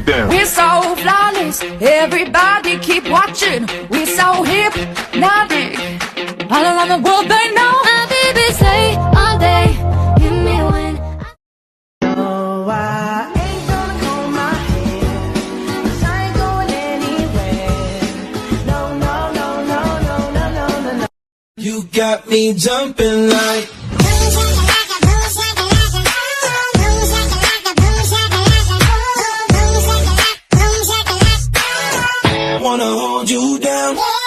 it down. We're so flawless, everybody keep watching. We're so hypnotic, all around the world they know. My baby say all day, hit me when Oh, I ain't gonna comb my hair, 'cause I ain't going anywhere. No, no, no, no, no, no, no, no, no. You got me jumping like wanna hold you down.